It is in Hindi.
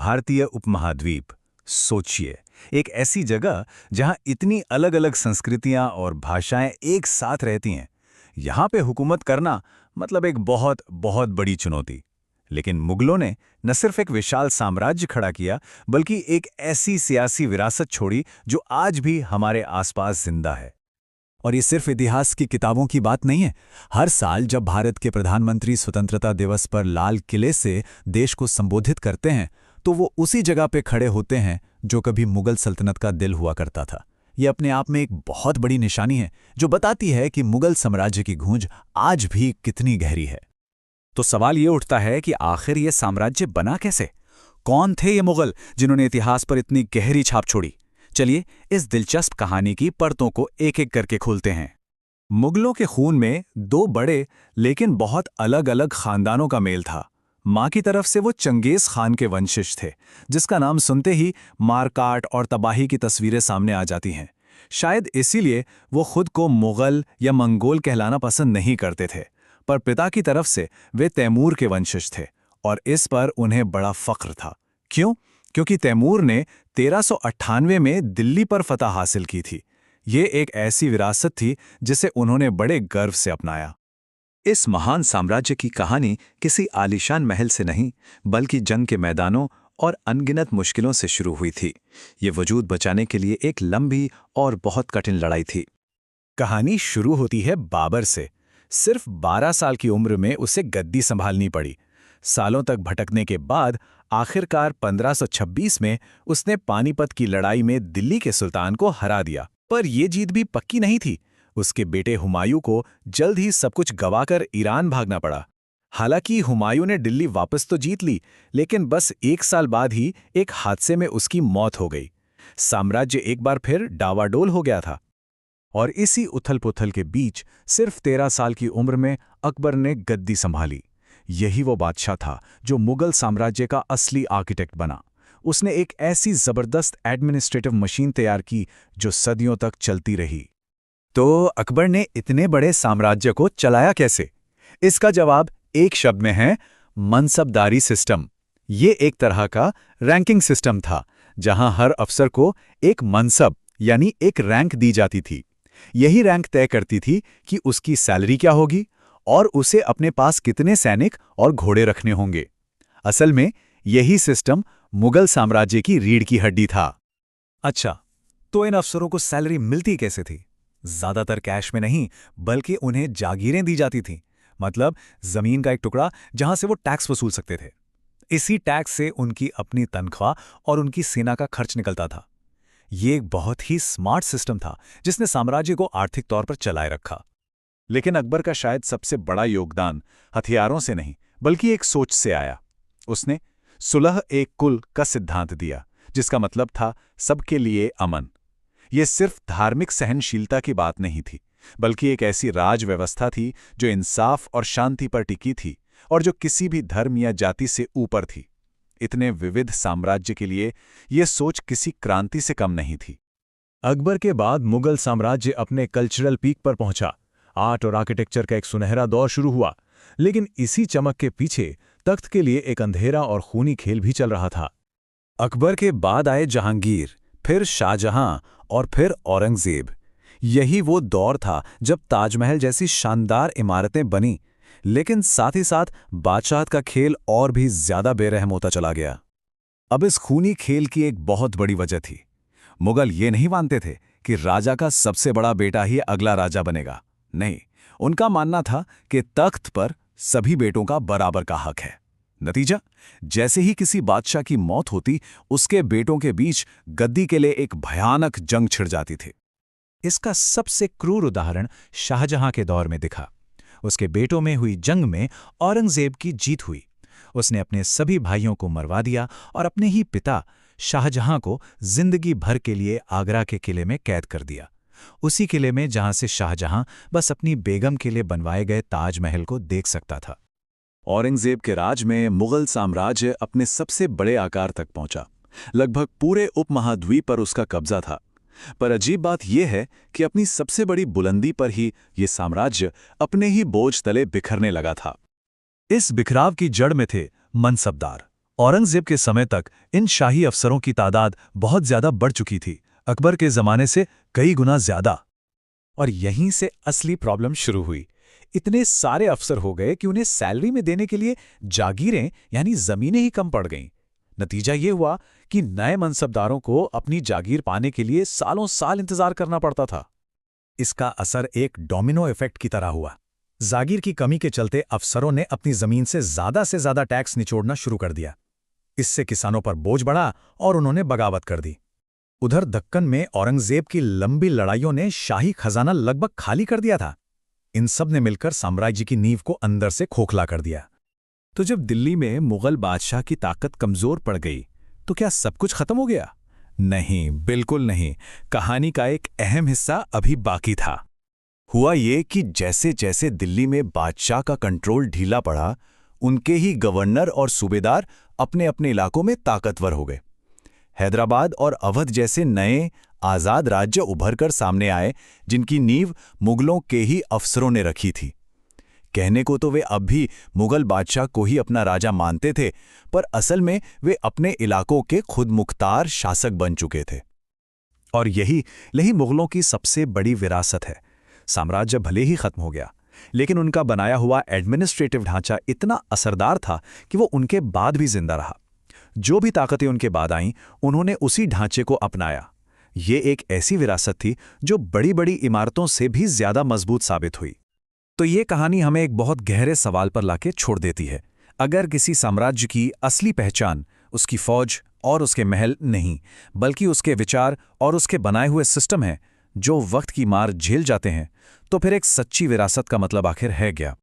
भारतीय उपमहाद्वीप, सोचिए, एक ऐसी जगह जहां इतनी अलग अलग संस्कृतियां और भाषाएं एक साथ रहती हैं। यहां पे हुकूमत करना मतलब एक बहुत बहुत बड़ी चुनौती। लेकिन मुगलों ने न सिर्फ एक विशाल साम्राज्य खड़ा किया, बल्कि एक ऐसी सियासी विरासत छोड़ी जो आज भी हमारे आसपास जिंदा है। और ये सिर्फ इतिहास की किताबों की बात नहीं है। हर साल जब भारत के प्रधानमंत्री स्वतंत्रता दिवस पर लाल किले से देश को संबोधित करते हैं, तो वो उसी जगह पे खड़े होते हैं जो कभी मुगल सल्तनत का दिल हुआ करता था। ये अपने आप में एक बहुत बड़ी निशानी है जो बताती है कि मुगल साम्राज्य की गूंज आज भी कितनी गहरी है। तो सवाल ये उठता है कि आखिर ये साम्राज्य बना कैसे? कौन थे ये मुगल जिन्होंने इतिहास पर इतनी गहरी छाप छोड़ी? चलिए इस दिलचस्प कहानी की परतों को एक एक करके खोलते हैं। मुगलों के खून में दो बड़े लेकिन बहुत अलग अलग खानदानों का मेल था। माँ की तरफ से वो चंगेज खान के वंशज थे, जिसका नाम सुनते ही मारकाट और तबाही की तस्वीरें सामने आ जाती हैं। शायद इसीलिए वो खुद को मुगल या मंगोल कहलाना पसंद नहीं करते थे। पर पिता की तरफ से वे तैमूर के वंशज थे और इस पर उन्हें बड़ा फख्र था। क्यों? क्योंकि तैमूर ने 1398 में दिल्ली पर फतह हासिल की थी। ये एक ऐसी विरासत थी जिसे उन्होंने बड़े गर्व से अपनाया। इस महान साम्राज्य की कहानी किसी आलीशान महल से नहीं, बल्कि जंग के मैदानों और अनगिनत मुश्किलों से शुरू हुई थी। ये वजूद बचाने के लिए एक लंबी और बहुत कठिन लड़ाई थी। कहानी शुरू होती है बाबर से। सिर्फ 12 साल की उम्र में उसे गद्दी संभालनी पड़ी। सालों तक भटकने के बाद आखिरकार 1526 में उसने पानीपत की लड़ाई में दिल्ली के सुल्तान को हरा दिया। पर यह जीत भी पक्की नहीं थी। उसके बेटे हुमायूं को जल्द ही सब कुछ गंवाकर ईरान भागना पड़ा। हालांकि हुमायूं ने दिल्ली वापस तो जीत ली, लेकिन बस 1 साल बाद ही एक हादसे में उसकी मौत हो गई। साम्राज्य एक बार फिर डावाडोल हो गया था। और इसी उथल-पुथल के बीच सिर्फ 13 साल की उम्र में अकबर ने गद्दी संभाली। यही वो बादशाह था जो मुगल साम्राज्य का असली आर्किटेक्ट बना। उसने एक ऐसी जबरदस्त एडमिनिस्ट्रेटिव मशीन तैयार की जो सदियों तक चलती रही। तो अकबर ने इतने बड़े साम्राज्य को चलाया कैसे? इसका जवाब एक शब्द में है, मनसबदारी सिस्टम। ये एक तरह का रैंकिंग सिस्टम था, जहां हर अफसर को एक मनसब यानी एक रैंक दी जाती थी। यही रैंक तय करती थी कि उसकी सैलरी क्या होगी और उसे अपने पास कितने सैनिक और घोड़े रखने होंगे। असल में यही सिस्टम मुगल साम्राज्य की रीढ़ की हड्डी था। अच्छा, तो इन अफसरों को सैलरी मिलती कैसे थी? ज्यादातर कैश में नहीं, बल्कि उन्हें जागीरें दी जाती थीं। मतलब जमीन का एक टुकड़ा जहां से वो टैक्स वसूल सकते थे। इसी टैक्स से उनकी अपनी तनख्वाह और उनकी सेना का खर्च निकलता था। ये एक बहुत ही स्मार्ट सिस्टम था जिसने साम्राज्य को आर्थिक तौर पर चलाए रखा। लेकिन अकबर का शायद सबसे बड़ा योगदान हथियारों से नहीं, बल्कि एक सोच से आया। उसने सुलह एक कुल का सिद्धांत दिया, जिसका मतलब था सबके लिए अमन। यह सिर्फ धार्मिक सहनशीलता की बात नहीं थी, बल्कि एक ऐसी राज व्यवस्था थी जो इंसाफ और शांति पर टिकी थी और जो किसी भी धर्म या जाति से ऊपर थी। इतने विविध साम्राज्य के लिए यह सोच किसी क्रांति से कम नहीं थी। अकबर के बाद मुगल साम्राज्य अपने कल्चरल पीक पर पहुंचा। आर्ट और आर्किटेक्चर का एक सुनहरा दौर शुरू हुआ, लेकिन इसी चमक के पीछे तख्त के लिए एक अंधेरा और खूनी खेल भी चल रहा था। अकबर के बाद आए जहांगीर, फिर शाहजहां और फिर औरंगजेब। यही वो दौर था जब ताजमहल जैसी शानदार इमारतें बनी, लेकिन साथ ही साथ बादशाहत का खेल और भी ज्यादा बेरहम होता चला गया। अब इस खूनी खेल की एक बहुत बड़ी वजह थी। मुगल ये नहीं मानते थे कि राजा का सबसे बड़ा बेटा ही अगला राजा बनेगा। नहीं, उनका मानना था कि तख्त पर सभी बेटों का बराबर का हक है। नतीजा, जैसे ही किसी बादशाह की मौत होती, उसके बेटों के बीच गद्दी के लिए एक भयानक जंग छिड़ जाती थी। इसका सबसे क्रूर उदाहरण शाहजहां के दौर में दिखा। उसके बेटों में हुई जंग में औरंगजेब की जीत हुई। उसने अपने सभी भाइयों को मरवा दिया और अपने ही पिता शाहजहां को जिंदगी भर के लिए आगरा के किले में कैद कर दिया। उसी किले में जहां से शाहजहां बस अपनी बेगम के लिए बनवाए गए ताजमहल को देख सकता था। औरंगजेब के राज में मुगल साम्राज्य अपने सबसे बड़े आकार तक पहुंचा। लगभग पूरे उपमहाद्वीप पर उसका कब्जा था। पर अजीब बात यह है कि अपनी सबसे बड़ी बुलंदी पर ही ये साम्राज्य अपने ही बोझ तले बिखरने लगा था। इस बिखराव की जड़ में थे मनसबदार, औरंगजेब के समय तक इन शाही अफसरों की तादाद बहुत ज्यादा बढ़ चुकी थी, अकबर के जमाने से कई गुना ज्यादा। और यहीं से असली प्रॉब्लम शुरू हुई। इतने सारे अफसर हो गए कि उन्हें सैलरी में देने के लिए जागीरें यानी जमीनें ही कम पड़ गईं। नतीजा ये हुआ कि नए मनसबदारों को अपनी जागीर पाने के लिए सालों साल इंतजार करना पड़ता था। इसका असर एक डोमिनो इफेक्ट की तरह हुआ। जागीर की कमी के चलते अफसरों ने अपनी जमीन से ज्यादा टैक्स निचोड़ना शुरू कर दिया। इससे किसानों पर बोझ बढ़ा और उन्होंने बगावत कर दी। उधर दक्कन में औरंगजेब की लंबी लड़ाइयों ने शाही खजाना लगभग खाली कर दिया था। इन सब ने मिलकर साम्राज्य की नींव को अंदर से खोखला कर दिया। तो जब दिल्ली में मुगल बादशाह की ताकत कमजोर पड़ गई तो क्या सब कुछ खत्म हो गया? नहीं, बिल्कुल नहीं। कहानी का एक अहम हिस्सा अभी बाकी था। हुआ ये कि जैसे जैसे दिल्ली में बादशाह का कंट्रोल ढीला पड़ा, उनके ही गवर्नर और सूबेदार अपने अपने इलाकों में ताकतवर हो गए। हैदराबाद और अवध जैसे नए आज़ाद राज्य उभरकर सामने आए, जिनकी नींव मुगलों के ही अफसरों ने रखी थी। कहने को तो वे अब भी मुगल बादशाह को ही अपना राजा मानते थे, पर असल में वे अपने इलाकों के खुद मुख्तार शासक बन चुके थे। और यही मुगलों की सबसे बड़ी विरासत है। साम्राज्य भले ही खत्म हो गया, लेकिन उनका बनाया हुआ एडमिनिस्ट्रेटिव ढांचा इतना असरदार था कि वो उनके बाद भी जिंदा रहा। जो भी ताकतें उनके बाद आईं, उन्होंने उसी ढांचे को अपनाया। ये एक ऐसी विरासत थी जो बड़ी बड़ी इमारतों से भी ज्यादा मजबूत साबित हुई। तो ये कहानी हमें एक बहुत गहरे सवाल पर लाके छोड़ देती है। अगर किसी साम्राज्य की असली पहचान उसकी फौज और उसके महल नहीं, बल्कि उसके विचार और उसके बनाए हुए सिस्टम है जो वक्त की मार झेल जाते हैं, तो फिर एक सच्ची विरासत का मतलब आखिर है क्या?